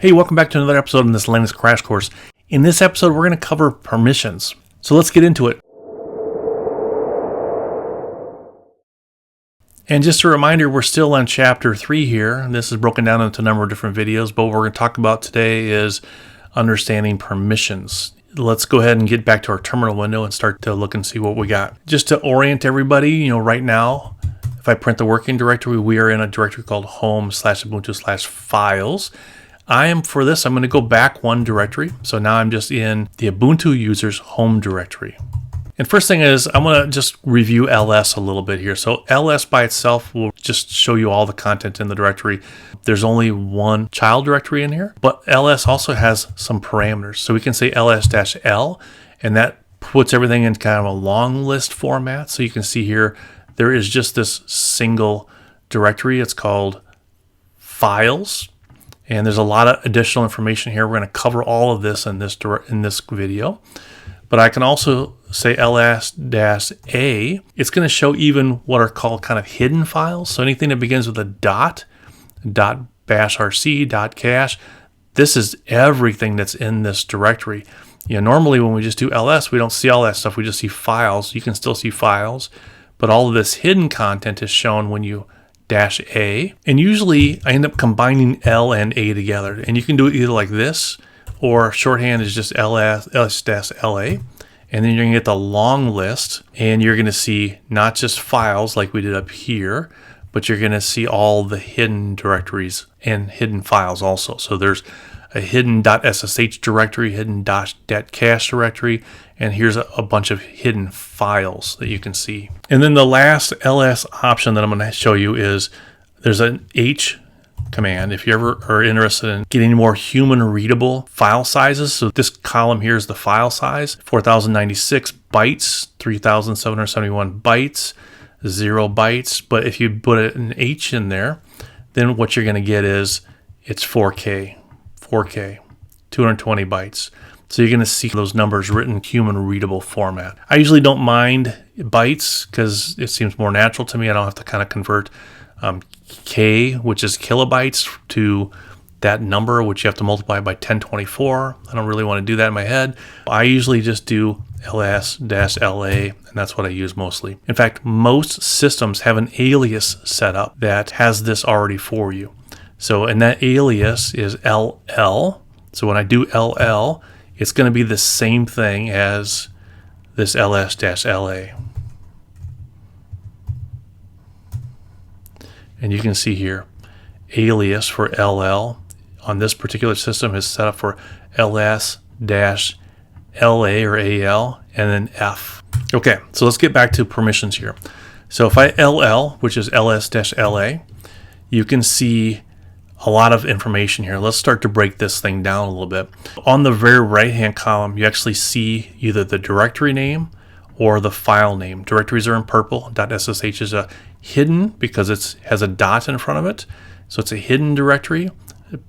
Hey, welcome back to another episode in this Linux Crash Course. In this episode, we're going to cover permissions. So let's get into it. And just a reminder, we're still on chapter 3 here. This is broken down into a number of different videos, but what we're going to talk about today is understanding permissions. Let's go ahead and get back to our terminal window and start to look and see what we got. Just to orient everybody, right now, if I print the working directory, we are in a directory called home/ubuntu/files. For this, I'm going to go back one directory. So now I'm just in the Ubuntu users home directory. And first thing is, I'm going to just review ls a little bit here. So ls by itself will just show you all the content in the directory. There's only one child directory in here, but ls also has some parameters. So we can say ls-l, and that puts everything in kind of a long list format. So you can see here, there is just this single directory. It's called files. And there's a lot of additional information here. We're going to cover all of this in this video. But I can also say ls-a. It's going to show even what are called kind of hidden files. So anything that begins with a dot .bashrc, .cache, this is everything that's in this directory. Normally when we just do ls, we don't see all that stuff. We just see files. You can still see files. But all of this hidden content is shown when you -a, and usually I end up combining L and A together, and you can do it either like this, or shorthand is just ls-la, and then you're going to get the long list, and you're going to see not just files like we did up here, but you're going to see all the hidden directories and hidden files also. So there's a hidden .ssh directory, hidden .cache directory, and here's a bunch of hidden files that you can see. And then the last ls option that I'm going to show you is there's an H command if you ever are interested in getting more human readable file sizes. So this column here is the file size, 4096 bytes, 3771 bytes, 0 bytes. But if you put an H in there, then what you're going to get is it's 4K, 220 bytes. So you're going to see those numbers written in human readable format. I usually don't mind bytes because it seems more natural to me. I don't have to kind of convert K, which is kilobytes, to that number, which you have to multiply by 1024. I don't really want to do that in my head. I usually just do ls-la, and that's what I use mostly. In fact, most systems have an alias set up that has this already for you. So, and that alias is LL. So when I do LL, it's going to be the same thing as this ls-la. And you can see here, alias for LL on this particular system is set up for ls-la or AL, and then F. Okay, so let's get back to permissions here. So if I LL, which is ls-la, you can see a lot of information here. Let's start to break this thing down a little bit. On the very right-hand column, you actually see either the directory name or the file name. Directories are in purple. .ssh is a hidden because it has a dot in front of it. So it's a hidden directory.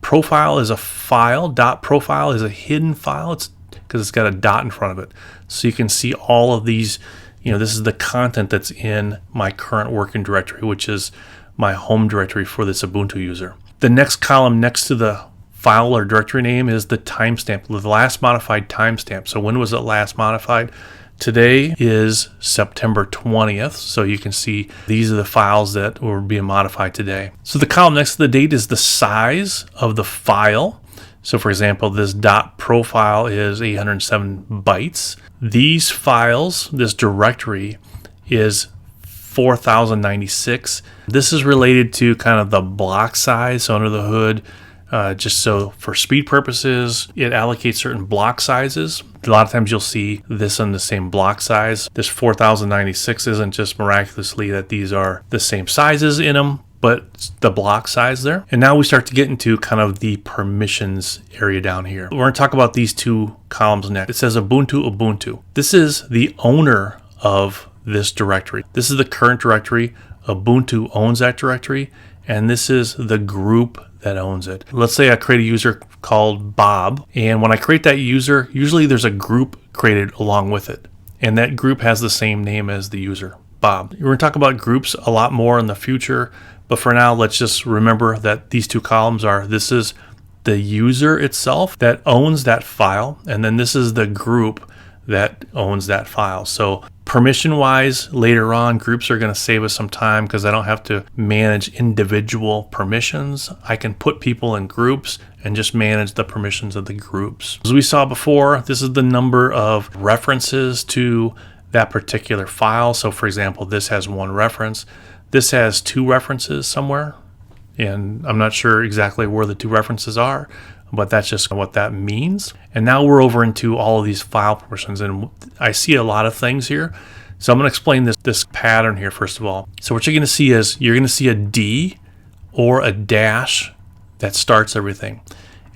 Profile is a file. .profile is a hidden file. It's because it's got a dot in front of it. So you can see all of these, this is the content that's in my current working directory, which is my home directory for this Ubuntu user. The next column next to the file or directory name is the timestamp, the last modified timestamp. So when was it last modified? Today is September 20th. So you can see these are the files that were being modified today. So the column next to the date is the size of the file. So for example, this .profile is 807 bytes. These files, this directory is 4096. This is related to kind of the block size. So under the hood, just so for speed purposes, it allocates certain block sizes. A lot of times you'll see this in the same block size. This 4096 isn't just miraculously that these are the same sizes in them, but the block size there. And now we start to get into kind of the permissions area down here. We're going to talk about these two columns next. It says Ubuntu. This is the owner of this directory. This is the current directory. Ubuntu owns that directory, and this is the group that owns it. Let's say I create a user called Bob, and when I create that user, usually there's a group created along with it, and that group has the same name as the user, Bob. We're going to talk about groups a lot more in the future, but for now, let's just remember that these two columns are, this is the user itself that owns that file, and then this is the group that owns that file. So permission wise, later on, groups are going to save us some time because I don't have to manage individual permissions. I can put people in groups and just manage the permissions of the groups. As we saw before, this is the number of references to that particular file. So for example, this has one reference. This has two references somewhere, and I'm not sure exactly where the two references are, but that's just what that means. And now we're over into all of these file permissions, and I see a lot of things here. So I'm going to explain this pattern here first of all. So what you're going to see is you're going to see a D or a dash that starts everything.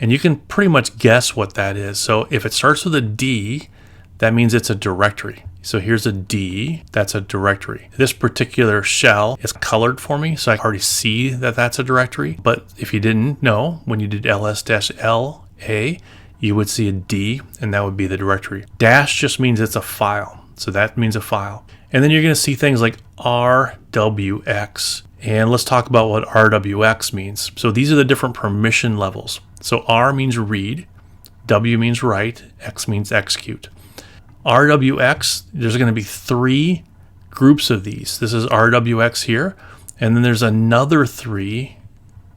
And you can pretty much guess what that is. So if it starts with a D, that means it's a directory. So here's a D, that's a directory. This particular shell is colored for me, so I already see that that's a directory. But if you didn't know, when you did ls-la, you would see a D, and that would be the directory. Dash just means it's a file, so that means a file. And then you're going to see things like RWX. And let's talk about what RWX means. So these are the different permission levels. So R means read, W means write, X means execute. RWX, there's going to be three groups of these. This is RWX here, and then there's another three.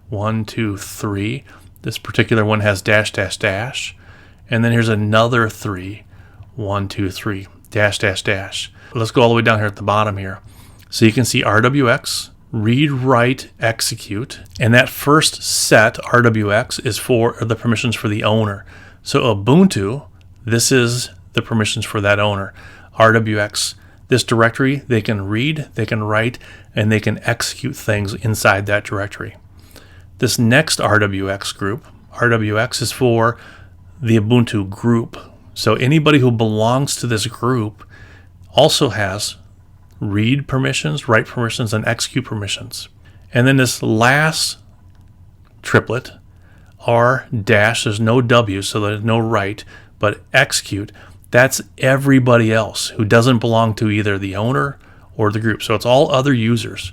1, 2, 3. This particular one has dash, dash, dash. And then here's another 3. 1, 2, 3. Dash, dash, dash. Let's go all the way down here at the bottom here. So you can see RWX, read, write, execute. And that first set, RWX, is for the permissions for the owner. So Ubuntu, this is the permissions for that owner. RWX, this directory, they can read, they can write, and they can execute things inside that directory. This next RWX group, RWX is for the Ubuntu group. So anybody who belongs to this group also has read permissions, write permissions, and execute permissions. And then this last triplet, R dash, there's no W, so there's no write, but execute. That's everybody else who doesn't belong to either the owner or the group. So it's all other users.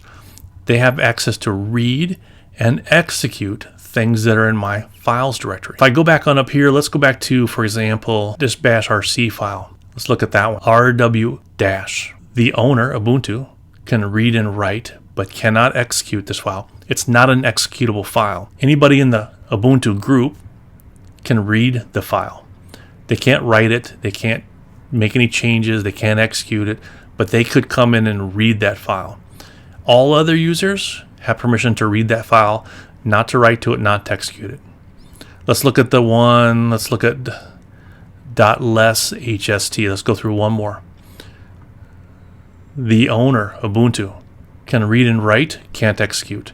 They have access to read and execute things that are in my files directory. If I go back on up here, let's go back to, for example, this bash RC file. Let's look at that one. RW dash. The owner, Ubuntu, can read and write, but cannot execute this file. It's not an executable file. Anybody in the Ubuntu group can read the file. They can't write it, they can't make any changes, they can't execute it, but they could come in and read that file. All other users have permission to read that file, not to write to it, not to execute it. Let's look at the one, let's look at .less-hst. Let's go through one more. The owner, Ubuntu, can read and write, can't execute.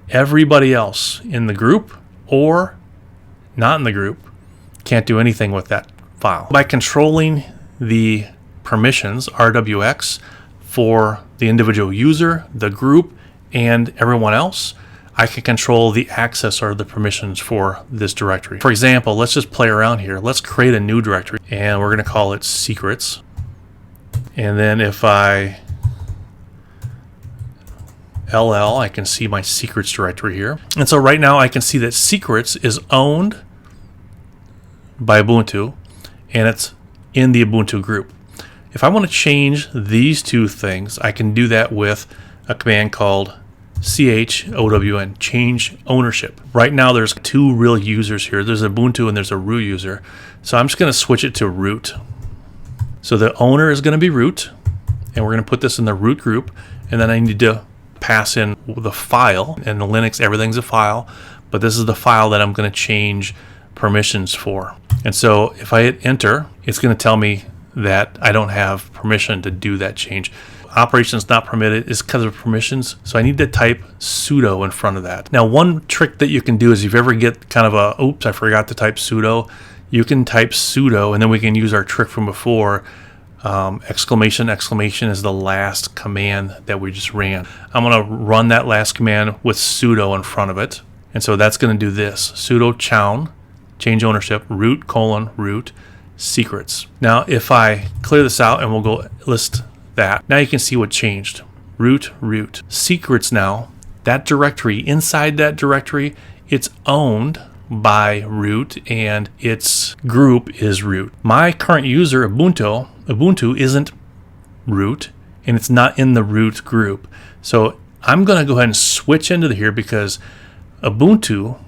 Everybody else in the group or not in the group can't do anything with that file. By controlling the permissions, RWX, for the individual user, the group, and everyone else, I can control the access or the permissions for this directory. For example, let's just play around here. Let's create a new directory, and we're going to call it secrets. And then if I LL, I can see my secrets directory here. And so right now I can see that secrets is owned by Ubuntu, and it's in the Ubuntu group. If I want to change these two things, I can do that with a command called chown, change ownership. Right now there's two real users here. There's Ubuntu and there's a root user. So I'm just going to switch it to root. So the owner is going to be root, and we're going to put this in the root group, and then I need to pass in the file. In Linux, everything's a file, but this is the file that I'm going to change permissions for. And so if I hit enter, it's going to tell me that I don't have permission to do that change. Operations not permitted is because of permissions, so I need to type sudo in front of that. Now, one trick that you can do is if you ever get kind of a, oops, I forgot to type sudo, you can type sudo, and then we can use our trick from before. Exclamation is the last command that we just ran. I'm going to run that last command with sudo in front of it, and so that's going to do this: sudo chown, change ownership, root secrets. Now, if I clear this out and we'll go list that, now you can see what changed. Root secrets. Now that directory, inside that directory, it's owned by root and its group is root. My current user, Ubuntu isn't root, and it's not in the root group. So I'm going to go ahead and switch into here because Ubuntu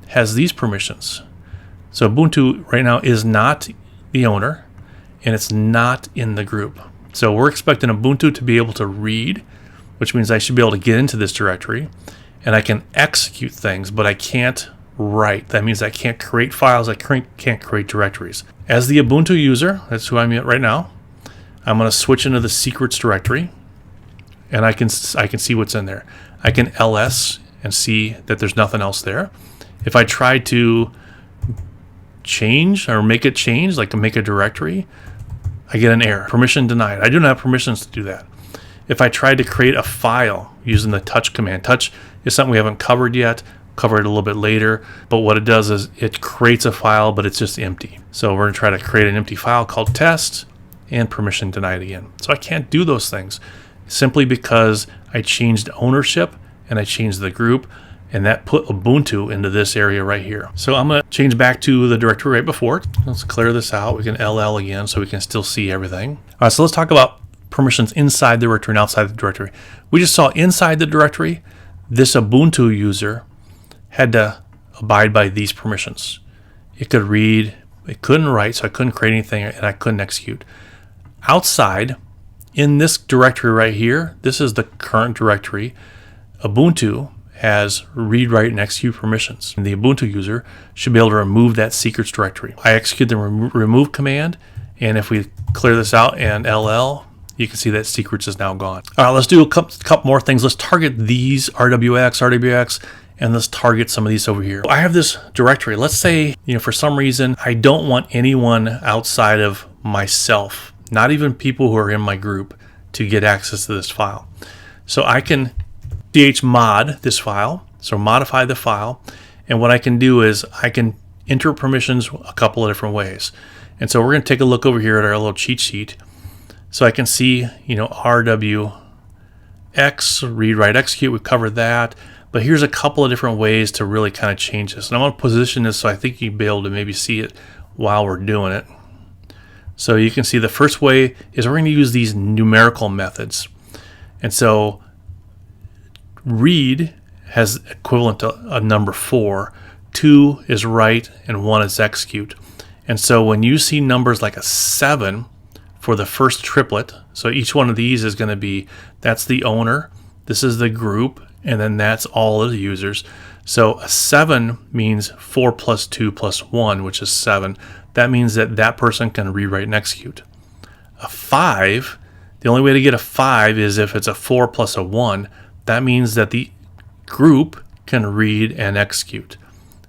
has these permissions. So Ubuntu right now is not the owner, and it's not in the group. So we're expecting Ubuntu to be able to read, which means I should be able to get into this directory, and I can execute things, but I can't write. That means I can't create files, I can't create directories. As the Ubuntu user, that's who I'm at right now, I'm going to switch into the secrets directory, and I can see what's in there. I can ls and see that there's nothing else there. If I try to change or make it change, like to make a directory, I get an error. Permission denied. I do not have permissions to do that. If I try to create a file using the touch command, touch is something we haven't covered yet. Cover it a little bit later, but what it does is it creates a file, but it's just empty. So we're going to try to create an empty file called test, and permission denied again. So I can't do those things simply because I changed ownership and I changed the group, and that put Ubuntu into this area right here. So I'm going to change back to the directory right before. Let's clear this out. We can LL again so we can still see everything. All right, so let's talk about permissions inside the directory and outside the directory. We just saw inside the directory, this Ubuntu user had to abide by these permissions. It could read, it couldn't write, so I couldn't create anything, and I couldn't execute. Outside, in this directory right here, this is the current directory. Ubuntu has read, write, and execute permissions. And the Ubuntu user should be able to remove that secrets directory. I execute the remove command, and if we clear this out and LL, you can see that secrets is now gone. All right, let's do a couple more things. Let's target these RWX, and let's target some of these over here. I have this directory. Let's say, for some reason, I don't want anyone outside of myself, not even people who are in my group, to get access to this file. So I can chmod this file, so modify the file, and what I can do is I can enter permissions a couple of different ways. And so we're going to take a look over here at our little cheat sheet. So I can see, RWX, read, write, execute, we've covered that. But here's a couple of different ways to really kind of change this. And I'm going to position this so I think you'll be able to maybe see it while we're doing it. So you can see the first way is we're going to use these numerical methods. And so read has equivalent to a number 4, 2 is write, and 1 is execute. And so when you see numbers like a 7 for the first triplet, so each one of these is going to be, that's the owner, this is the group, and then that's all of the users. So a 7 means 4 plus 2 plus 1, which is 7. That means that that person can read, write, and execute. A 5, the only way to get a 5 is if it's a 4 plus a 1. That means that the group can read and execute.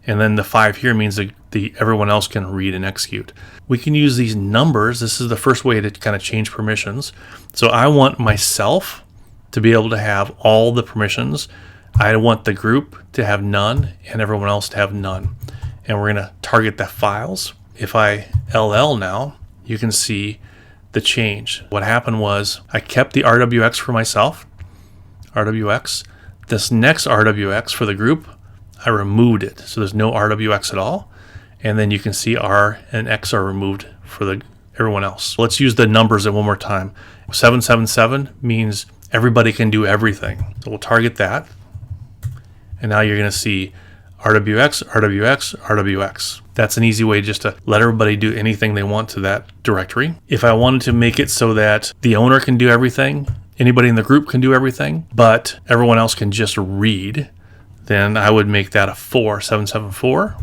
And then the 5 here means that everyone else can read and execute. We can use these numbers. This is the first way to kind of change permissions. So I want myself to be able to have all the permissions. I want the group to have none and everyone else to have none. And we're going to target the files. If I LL now, you can see the change. What happened was I kept the RWX for myself, RWX. This next RWX for the group, I removed it. So there's no RWX at all. And then you can see R and X are removed for everyone else. Let's use the numbers one more time. 777 means everybody can do everything. So we'll target that. And now you're going to see RWX, RWX, RWX. That's an easy way just to let everybody do anything they want to that directory. If I wanted to make it so that the owner can do everything, anybody in the group can do everything, but everyone else can just read, then I would make that a 774.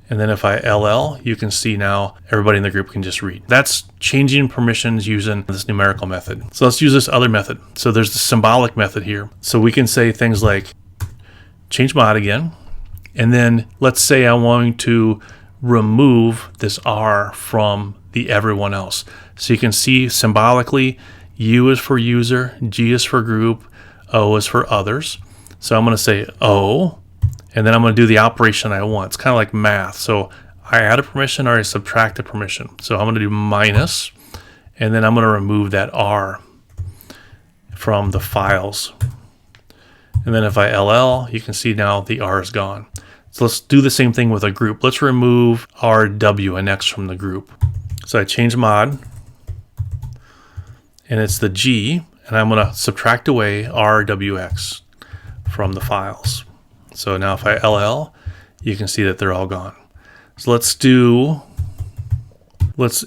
And then if I LL, you can see now everybody in the group can just read. That's changing permissions using this numerical method. So let's use this other method. So there's the symbolic method here. So we can say things like change mod again. And then let's say I'm wanting to remove this R from the everyone else. So you can see symbolically, U is for user, G is for group, O is for others. So I'm going to say O, and then I'm going to do the operation I want. It's kind of like math. So I add a permission or I subtract a permission. So I'm going to do minus, and then I'm going to remove that R from the files. And then if I LL, you can see now the R is gone. So let's do the same thing with a group. Let's remove RW and X from the group. So I change mod, and it's the G, and I'm going to subtract away RWX from the files. So now if I LL, you can see that they're all gone. So let's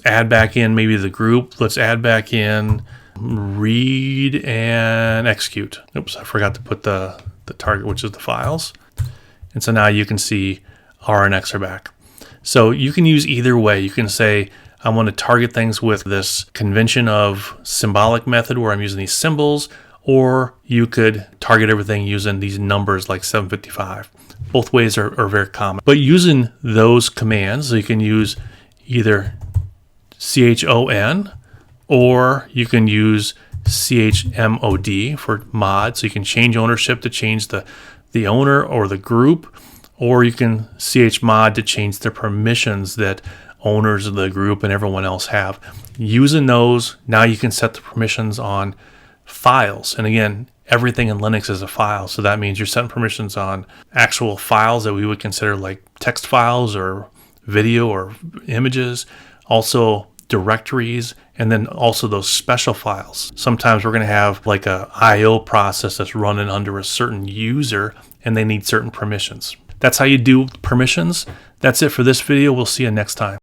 add back in maybe the group. Let's add back in read and execute. Oops, I forgot to put the target, which is the files. And so now you can see R and X are back. So you can use either way. You can say, I want to target things with this convention of symbolic method where I'm using these symbols, or you could target everything using these numbers like 755. Both ways are very common. But using those commands, so you can use either CHON, or you can use CHMOD for mod. So you can change ownership to change the owner or the group, or you can chmod to change the permissions that owners of the group and everyone else have. Using those, now you can set the permissions on files. And again, everything in Linux is a file. So that means you're setting permissions on actual files that we would consider like text files or video or images, also directories, and then also those special files. Sometimes we're going to have like a IO process that's running under a certain user and they need certain permissions. That's how you do permissions. That's it for this video. We'll see you next time.